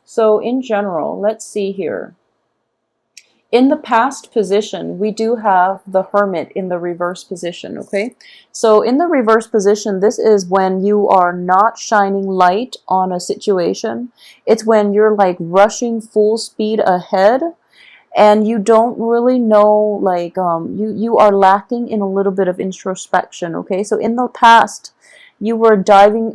So in general, let's see here. In the past position, we do have the Hermit in the reverse position, okay? So in the reverse position, this is when you are not shining light on a situation. It's when you're like rushing full speed ahead and you don't really know, like, you are lacking in a little bit of introspection, okay? So in the past, you were diving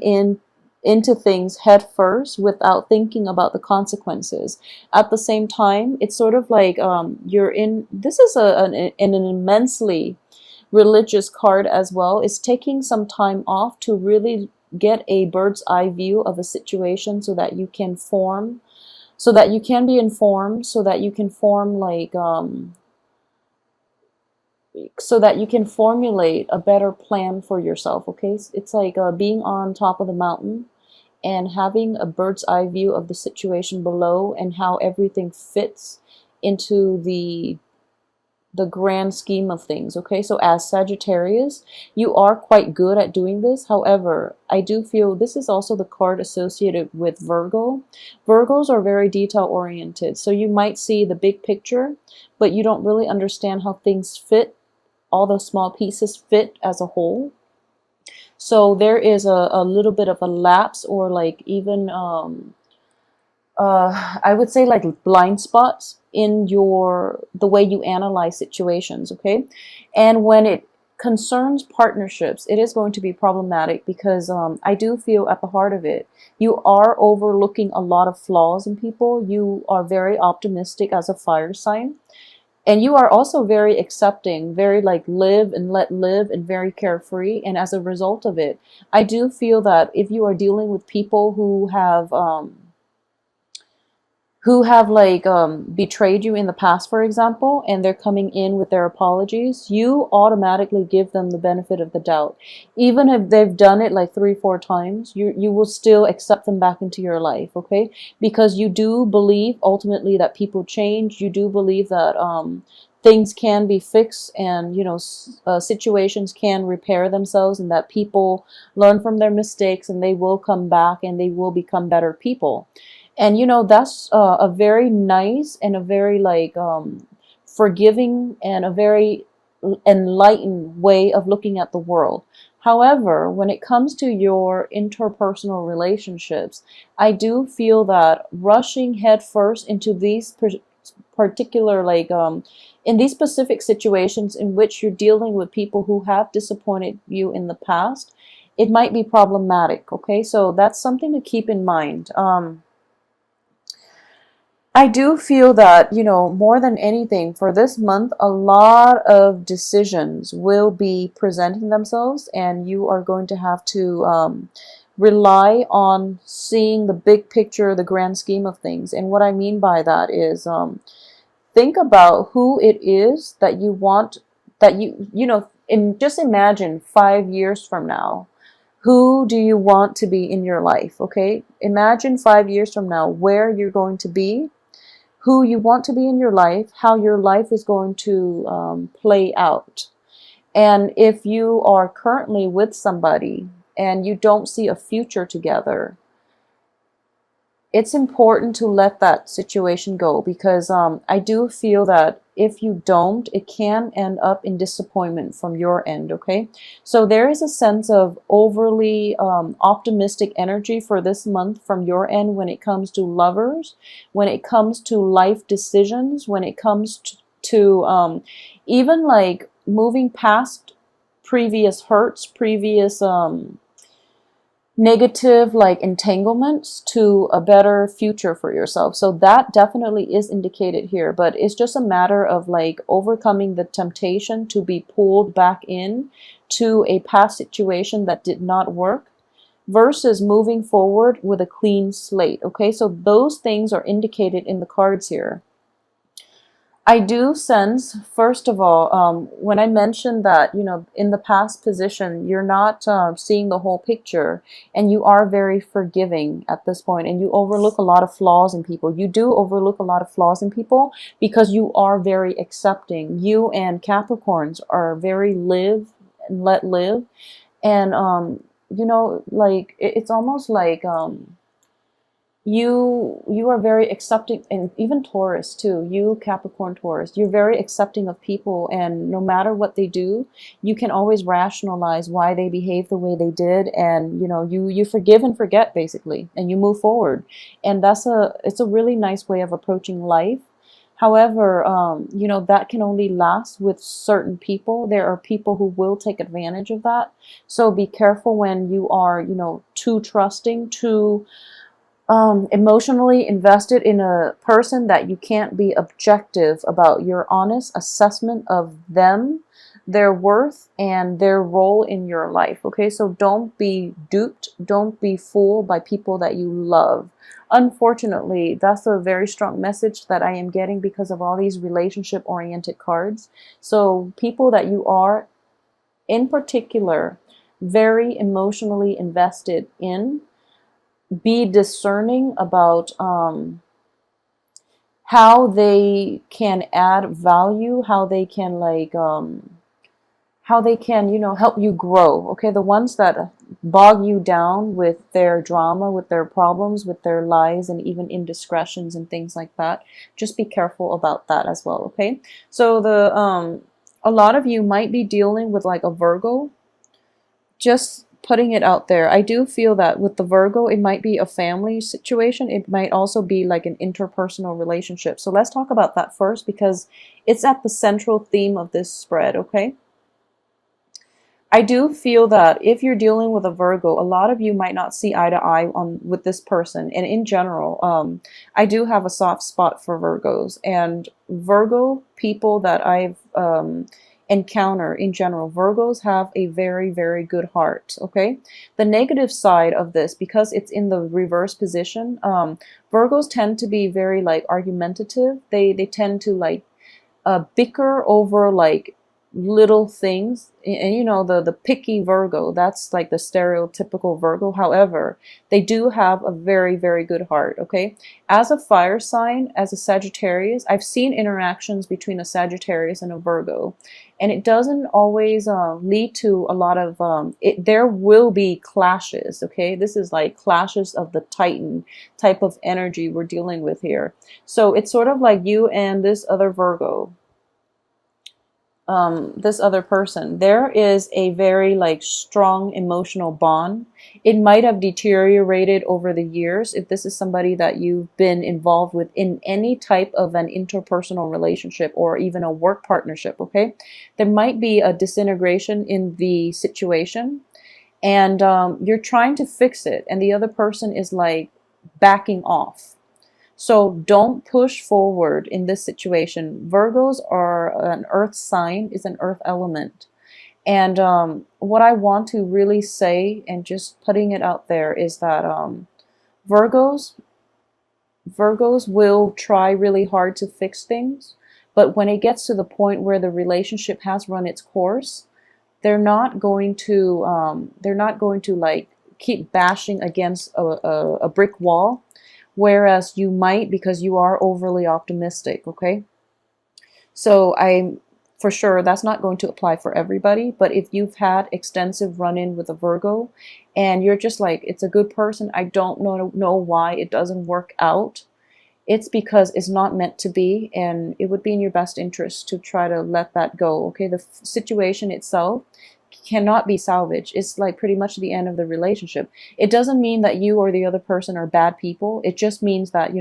into things head first without thinking about the consequences. At the same time, it's sort of like, you're in, this is an immensely religious card as well. It's taking some time off to really get a bird's eye view of a situation so that you can form, so that you can be informed, so that you can form like, so that you can formulate a better plan for yourself, okay? It's like being on top of the mountain and having a bird's eye view of the situation below and how everything fits into the grand scheme of things, okay? So as Sagittarius, you are quite good at doing this. However, I do feel this is also the card associated with Virgo. Virgos are very detail oriented, so you might see the big picture, but you don't really understand how things fit, all the small pieces fit as a whole. So there is a little bit of a lapse, or like even I would say like blind spots in the way you analyze situations, okay? And when it concerns partnerships, it is going to be problematic because I do feel at the heart of it, you are overlooking a lot of flaws in people. You are very optimistic as a fire sign. And you are also very accepting, very like live and let live, and very carefree. And as a result of it, I do feel that if you are dealing with people who have like betrayed you in the past, for example, and they're coming in with their apologies, you automatically give them the benefit of the doubt. Even if they've done it like 3-4 times, you will still accept them back into your life, okay? Because you do believe ultimately that people change. You do believe that things can be fixed, and situations can repair themselves, and that people learn from their mistakes and they will come back and they will become better people. And that's a very nice and a very like forgiving and a very enlightened way of looking at the world. However, when it comes to your interpersonal relationships, I do feel that rushing headfirst into these particular like in these specific situations in which you're dealing with people who have disappointed you in the past, it might be problematic, okay? So that's something to keep in mind. I do feel that, more than anything for this month, a lot of decisions will be presenting themselves, and you are going to have to rely on seeing the big picture, the grand scheme of things. And what I mean by that is think about who it is that you want, that just imagine 5 years from now. Who do you want to be in your life, okay? Imagine 5 years from now where you're going to be, who you want to be in your life, how your life is going to play out. And if you are currently with somebody and you don't see a future together, it's important to let that situation go, because I do feel that if you don't, it can end up in disappointment from your end, okay? So there is a sense of overly optimistic energy for this month from your end when it comes to lovers, when it comes to life decisions, when it comes to even like moving past previous hurts, previous negative like entanglements to a better future for yourself. So that definitely is indicated here, but it's just a matter of like overcoming the temptation to be pulled back in to a past situation that did not work versus moving forward with a clean slate. Okay, so those things are indicated in the cards here. I do sense, first of all, when I mentioned that, in the past position, you're not seeing the whole picture, and you are very forgiving at this point, and you overlook a lot of flaws in people. You do overlook a lot of flaws in people because you are very accepting. You and Capricorns are very live and let live. And, like, it's almost like, you are very accepting, and even Taurus too, you Capricorn Taurus, you're very accepting of people, and no matter what they do, you can always rationalize why they behave the way they did, and you forgive and forget basically, and you move forward. And it's a really nice way of approaching life. However, that can only last with certain people. There are people who will take advantage of that. So be careful when you are, too trusting, too emotionally invested in a person, that you can't be objective about your honest assessment of them, their worth, and their role in your life. Okay, so don't be duped, don't be fooled by people that you love. Unfortunately, that's a very strong message that I am getting because of all these relationship oriented cards. So people that you are, in particular, very emotionally invested in, be discerning about how they can add value, how they can help you grow. Okay, the ones that bog you down with their drama, with their problems, with their lies, and even indiscretions and things like that, just be careful about that as well. Okay, so the a lot of you might be dealing with like a Virgo. Just putting it out there. I do feel that with the Virgo, it might be a family situation. It might also be like an interpersonal relationship. So let's talk about that first, because it's at the central theme of this spread, okay? I do feel that if you're dealing with a Virgo, a lot of you might not see eye to eye on with this person. And in general, I do have a soft spot for Virgos, and Virgo people that I've encounter in general, Virgos have a very, very good heart. Okay, the negative side of this, because it's in the reverse position, Virgos tend to be very like argumentative. They tend to like bicker over like little things, and the picky Virgo, that's like the stereotypical Virgo. However, they do have a very, very good heart. Okay, as a fire sign, as a Sagittarius, I've seen interactions between a Sagittarius and a Virgo, and it doesn't always lead to a lot of there will be clashes. Okay, this is like clashes of the Titan type of energy we're dealing with here. So it's sort of like you and this other Virgo, this other person, there is a very like strong emotional bond. It might have deteriorated over the years if this is somebody that you've been involved with in any type of an interpersonal relationship or even a work partnership. Okay, there might be a disintegration in the situation, and you're trying to fix it, and the other person is like backing off. So don't push forward in this situation. Virgos are an earth sign, is an earth element. And what I want to really say, and just putting it out there, is that Virgos, Virgos will try really hard to fix things, but when it gets to the point where the relationship has run its course, they're not going to like keep bashing against a brick wall. Whereas you might, because you are overly optimistic. Okay, so for sure that's not going to apply for everybody, but if you've had extensive run-in with a Virgo and you're just like, it's a good person, I don't know why it doesn't work out, it's because it's not meant to be, and it would be in your best interest to try to let that go. Okay, the situation itself cannot be salvaged. It's like pretty much the end of the relationship. It doesn't mean that you or the other person are bad people. It just means that,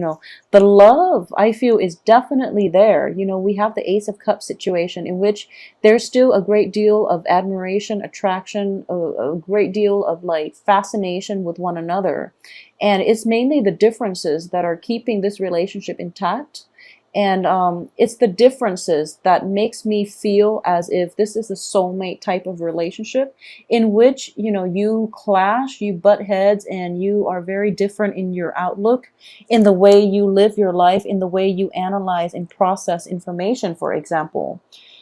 the love, I feel, is definitely there. We have the Ace of Cups situation in which there's still a great deal of admiration, attraction, a great deal of like fascination with one another. And it's mainly the differences that are keeping this relationship intact. And it's the differences that makes me feel as if this is a soulmate type of relationship in which, you clash, you butt heads, and you are very different in your outlook, in the way you live your life, in the way you analyze and process information, for example.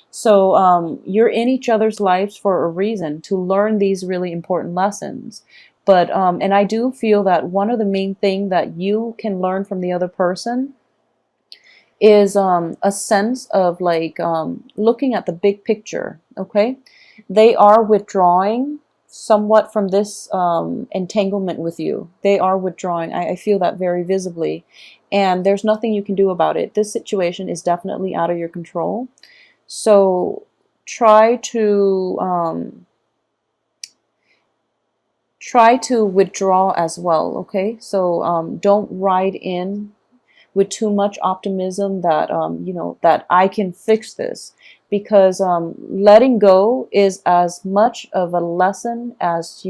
So you're in each other's lives for a reason, to learn these really important lessons. But, and I do feel that one of the main things that you can learn from the other person is a sense of like looking at the big picture. Okay, they are withdrawing somewhat from this entanglement with you. They are withdrawing. I feel that very visibly. And there's nothing you can do about it. This situation is definitely out of your control. So try to withdraw as well, okay? So don't ride in with too much optimism that that I can fix this, because letting go is as much of a lesson as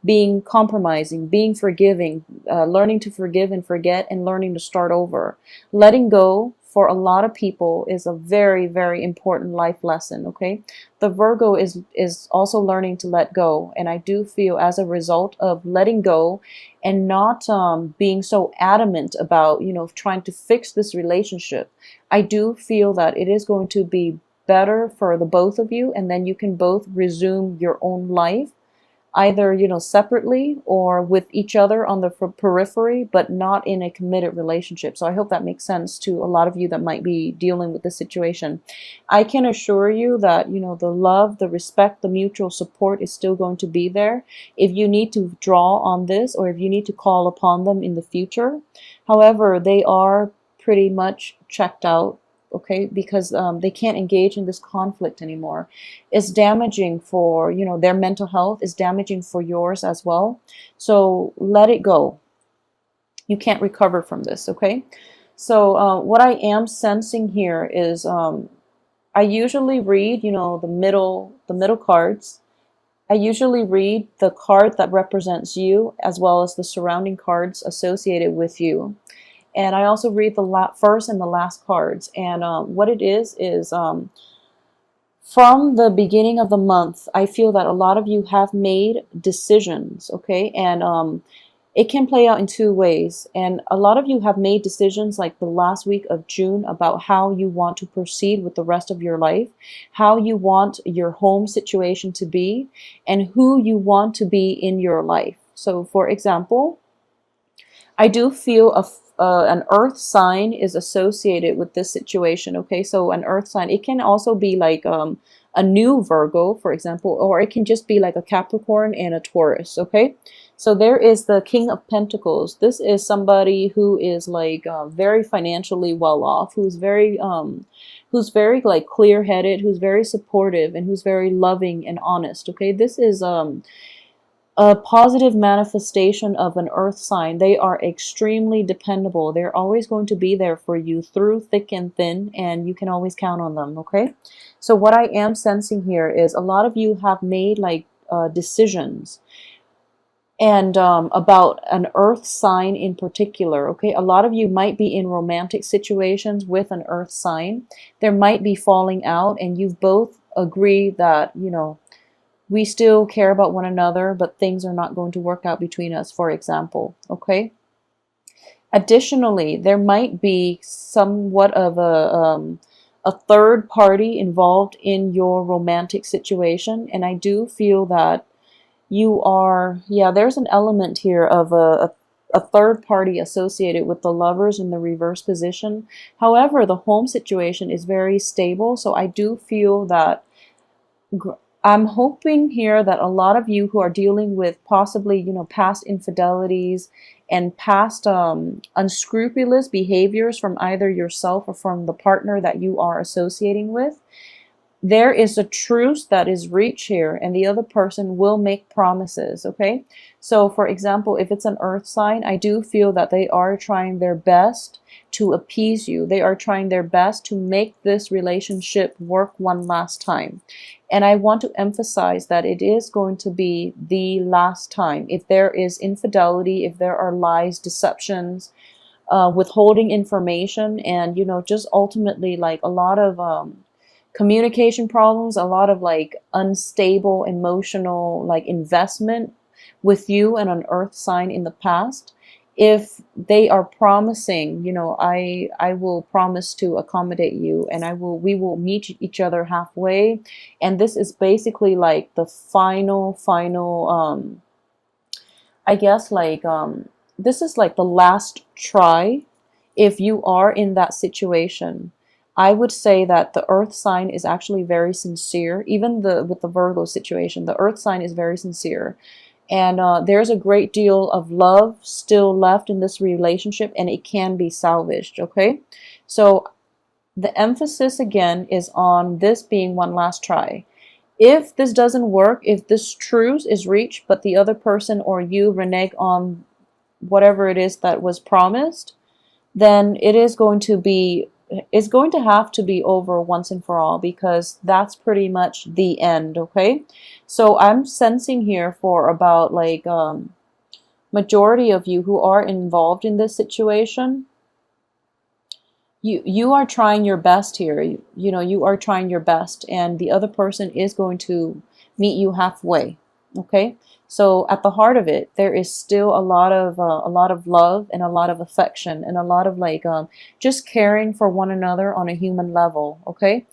being compromising, being forgiving, learning to forgive and forget, and learning to start over. Letting go for a lot of people is a very, very important life lesson, okay? The Virgo is also learning to let go, and I do feel as a result of letting go and not being so adamant about trying to fix this relationship, I do feel that it is going to be better for the both of you, and then you can both resume your own life, either separately or with each other on the periphery, but not in a committed relationship. So I hope that makes sense to a lot of you that might be dealing with this situation. I can assure you that the love, the respect, the mutual support is still going to be there if you need to draw on this, or if you need to call upon them in the future. However, they are pretty much checked out, okay, because they can't engage in this conflict anymore. It's damaging for their mental health, is damaging for yours as well. So let it go. You can't recover from this, okay? So what I am sensing here is I usually read the middle cards. I usually read the card that represents you, as well as the surrounding cards associated with you. And I also read the first and the last cards. And what it is from the beginning of the month, I feel that a lot of you have made decisions, okay? And it can play out in two ways. And a lot of you have made decisions like the last week of June about how you want to proceed with the rest of your life, how you want your home situation to be, and who you want to be in your life. So for example, I do feel an earth sign is associated with this situation, okay? So an earth sign, it can also be like a new Virgo, for example, or it can just be like a Capricorn and a Taurus, okay? So there is the King of Pentacles. This is somebody who is like very financially well off, who's very like clear-headed, who's very supportive, and who's very loving and honest, okay? This is a positive manifestation of an earth sign. They are extremely dependable. They're always going to be there for you through thick and thin, and you can always count on them, okay? So what I am sensing here is a lot of you have made like decisions and about an earth sign in particular, okay? A lot of you might be in romantic situations with an earth sign. There might be falling out, and you've both agreed that, we still care about one another, but things are not going to work out between us, for example, okay? Additionally, there might be somewhat of a third party involved in your romantic situation, and I do feel that you are, yeah, there's an element here of a third party associated with the lovers in the reverse position. However, the home situation is very stable, so I do feel that I'm hoping here that a lot of you who are dealing with possibly, past infidelities and past unscrupulous behaviors from either yourself or from the partner that you are associating with, there is a truce that is reached here, and the other person will make promises, okay? So for example, if it's an earth sign, I do feel that they are trying their best to appease you. They are trying their best to make this relationship work one last time. And I want to emphasize that it is going to be the last time. If there is infidelity, if there are lies, deceptions, withholding information, and, just ultimately like a lot of communication problems, a lot of like unstable emotional like investment with you and an earth sign in the past, if they are promising, I will promise to accommodate you, and we will meet each other halfway, and this is basically like the final I guess like this is like the last try if you are in that situation. I would say that the earth sign is actually very sincere. Even with the Virgo situation, the earth sign is very sincere. And there's a great deal of love still left in this relationship, and it can be salvaged, okay? So the emphasis again is on this being one last try. If this doesn't work, if this truce is reached, but the other person or you renege on whatever it is that was promised, then it's going to have to be over once and for all, because that's pretty much the end, okay? So I'm sensing here for about like majority of you who are involved in this situation, you are trying your best here. You know, you are trying your best, and the other person is going to meet you halfway, okay? So at the heart of it, there is still a lot of love and a lot of affection and a lot of like just caring for one another on a human level, okay?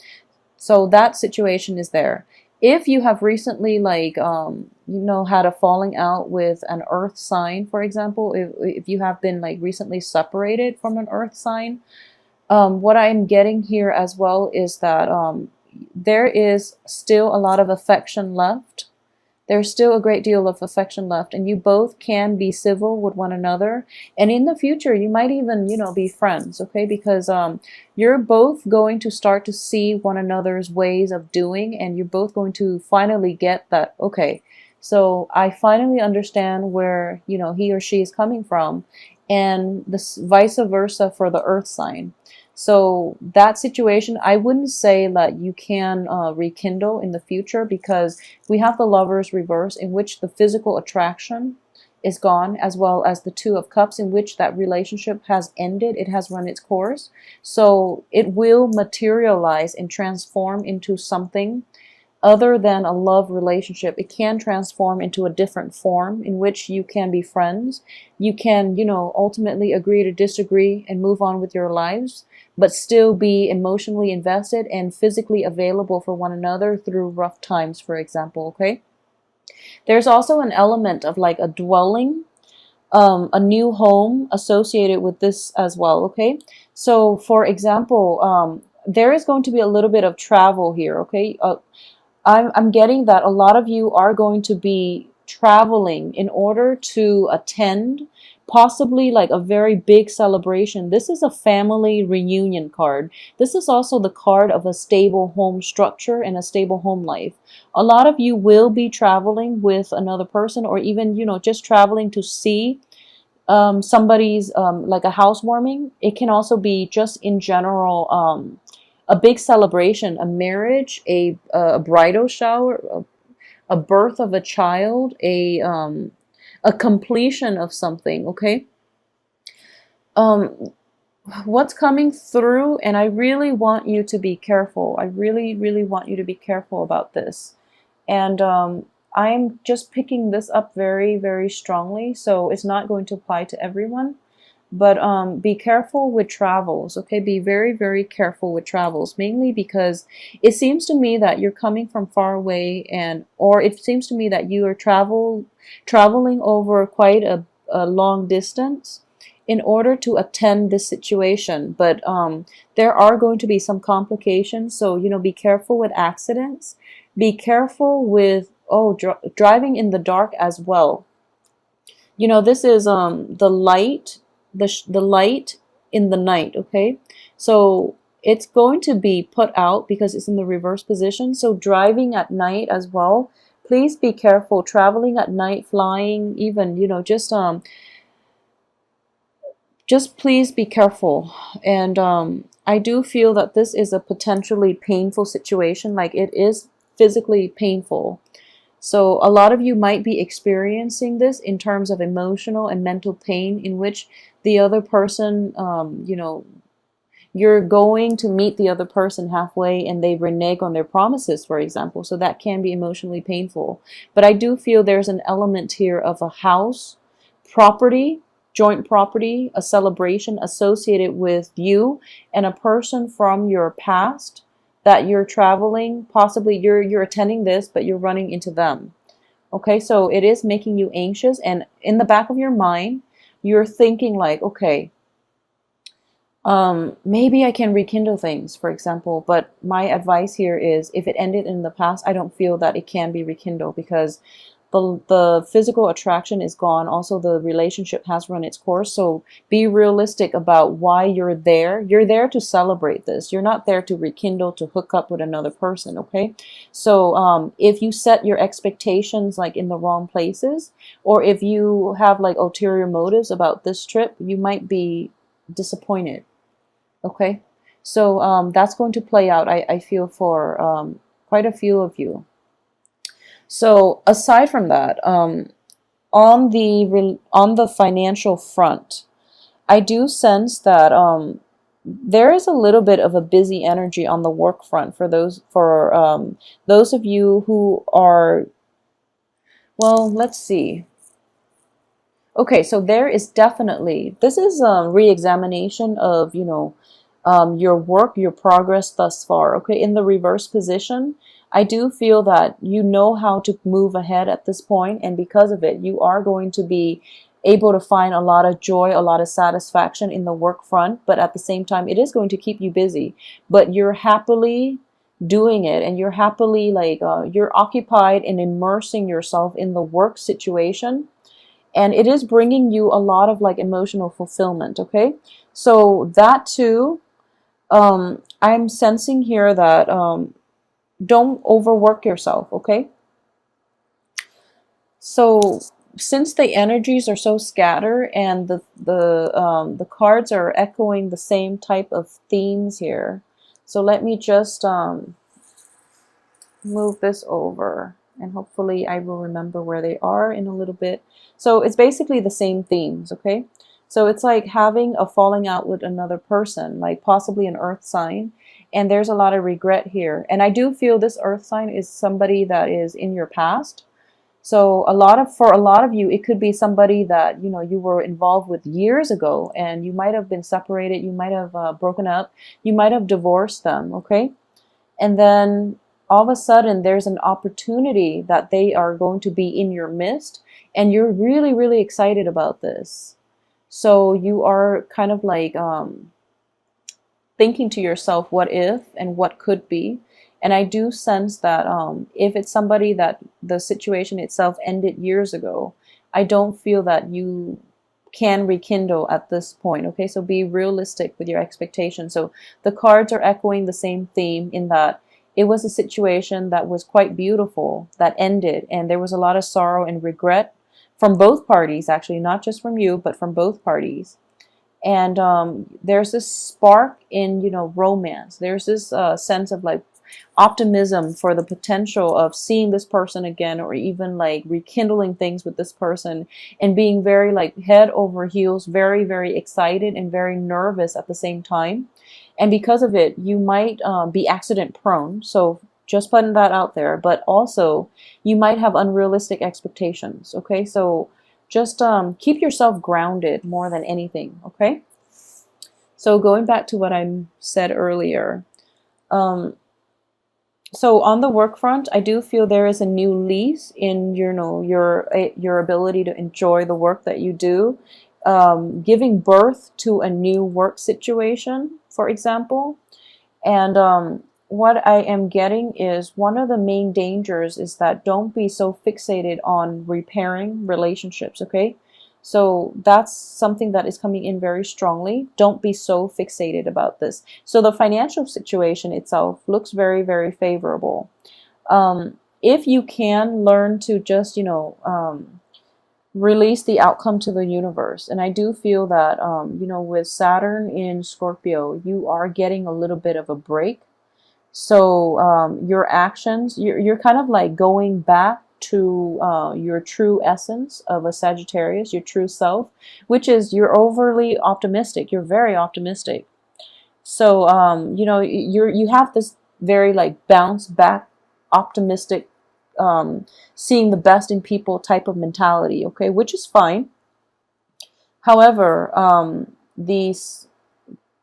So that situation is there. If you have recently like you know, had a falling out with an earth sign, for example, if you have been like recently separated from an earth sign, what I'm getting here as well is that there is still a lot of affection left. There's still a great deal of affection left, and you both can be civil with one another. And in the future, you might even, you know, be friends, okay? Because you're both going to start to see one another's ways of doing, and you're both going to finally get that, okay, so I finally understand where, you know, he or she is coming from, and this vice versa for the earth sign. So that situation, I wouldn't say that you can rekindle in the future, because we have the Lovers reverse, in which the physical attraction is gone, as well as the Two of Cups, in which that relationship has ended. It has run its course. So it will materialize and transform into something other than a love relationship. It can transform into a different form in which you can be friends. You can, you know, ultimately agree to disagree and move on with your lives, but still be emotionally invested and physically available for one another through rough times, for example, okay? There's also an element of like a dwelling, a new home associated with this as well, okay? So, for example, there is going to be a little bit of travel here, okay? I'm getting that a lot of you are going to be traveling in order to attend possibly like a very big celebration. This is a family reunion card. This is also the card of a stable home structure and a stable home life. A lot of you will be traveling with another person, or even, you know, just traveling to see somebody's like a housewarming. It can also be just in general a big celebration, a marriage, a bridal shower, a birth of a child, a completion of something, okay? Um, what's coming through, and I really want you to be careful. I really, really want you to be careful about this. And I'm just picking this up very, very strongly, so it's not going to apply to everyone. But be careful with travels, okay? Be very, very careful with travels, mainly because it seems to me that you're coming from far away, or it seems to me that you are traveling over quite a long distance in order to attend this situation. But there are going to be some complications, so, you know, be careful with accidents. Be careful with driving in the dark as well. You know, this is the light, the light in the night, okay? So it's going to be put out because it's in the reverse position. So driving at night as well, please be careful. Traveling at night, flying, even, you know, just please be careful. And I do feel that this is a potentially painful situation. Like, it is physically painful. So a lot of you might be experiencing this in terms of emotional and mental pain, in which the other person, you know, you're going to meet the other person halfway and they renege on their promises, for example. So that can be emotionally painful. But I do feel there's an element here of a house, property, joint property, a celebration associated with you and a person from your past that you're traveling. Possibly you're attending this, but you're running into them. Okay, so it is making you anxious, and in the back of your mind, you're thinking like, okay, Maybe I can rekindle things, for example, but my advice here is if it ended in the past, I don't feel that it can be rekindled because the physical attraction is gone. Also, the relationship has run its course. So be realistic about why you're there. You're there to celebrate this. You're not there to rekindle, to hook up with another person, okay? So if you set your expectations like in the wrong places, or if you have like ulterior motives about this trip, you might be disappointed. Okay, so that's going to play out, I feel, for quite a few of you. So aside from that, on the financial front, I do sense that there is a little bit of a busy energy on the work front for those of you who are, well, let's see. Okay, so there is definitely, this is a re-examination of, your work, your progress thus far. Okay, in the reverse position, I do feel that you know how to move ahead at this point, and because of it, you are going to be able to find a lot of joy, a lot of satisfaction in the work front, but at the same time, it is going to keep you busy, but you're happily doing it, and you're happily you're occupied in immersing yourself in the work situation, and it is bringing you a lot of like emotional fulfillment. Okay, so that too, I'm sensing here that don't overwork yourself. Okay, so since the energies are so scattered and the cards are echoing the same type of themes here, so let me just move this over, and hopefully I will remember where they are in a little bit. So it's basically the same themes, okay? So it's like having a falling out with another person, like possibly an earth sign, and there's a lot of regret here. And I do feel this earth sign is somebody that is in your past. So for a lot of you, it could be somebody that, you were involved with years ago, and you might have been separated, you might have broken up, you might have divorced them, okay? And then all of a sudden there's an opportunity that they are going to be in your midst, and you're really, really excited about this. So you are kind of like thinking to yourself, what if and what could be. And I do sense that if it's somebody that the situation itself ended years ago, I don't feel that you can rekindle at this point. Okay, so be realistic with your expectations. So the cards are echoing the same theme in that it was a situation that was quite beautiful that ended, and there was a lot of sorrow and regret from both parties, actually, not just from you, but from both parties. And there's this spark in, romance. There's this sense of like optimism for the potential of seeing this person again, or even like rekindling things with this person, and being very like head over heels, very, very excited and very nervous at the same time. And because of it, you might be accident prone. So just putting that out there, but also you might have unrealistic expectations. Okay, so just keep yourself grounded more than anything. Okay, so going back to what I said earlier, um, so on the work front, I do feel there is a new lease in your ability to enjoy the work that you do, giving birth to a new work situation, for example. And what I am getting is one of the main dangers is that don't be so fixated on repairing relationships, okay? So that's something that is coming in very strongly. Don't be so fixated about this. So the financial situation itself looks very, very favorable. If you can learn to just, release the outcome to the universe. And I do feel that, with Saturn in Scorpio, you are getting a little bit of a break. So your actions, you're kind of like going back to your true essence of a Sagittarius, your true self, which is you're overly optimistic. You're very optimistic. So you have this very like bounce back, optimistic, seeing the best in people type of mentality. Okay, which is fine. However, the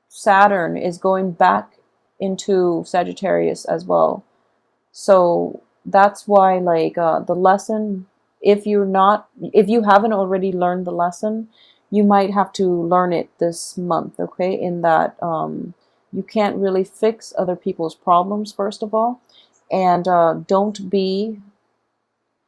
Saturn is going back into Sagittarius as well. So that's why like the lesson, if you haven't already learned the lesson, you might have to learn it this month, okay? In that you can't really fix other people's problems, first of all, and don't be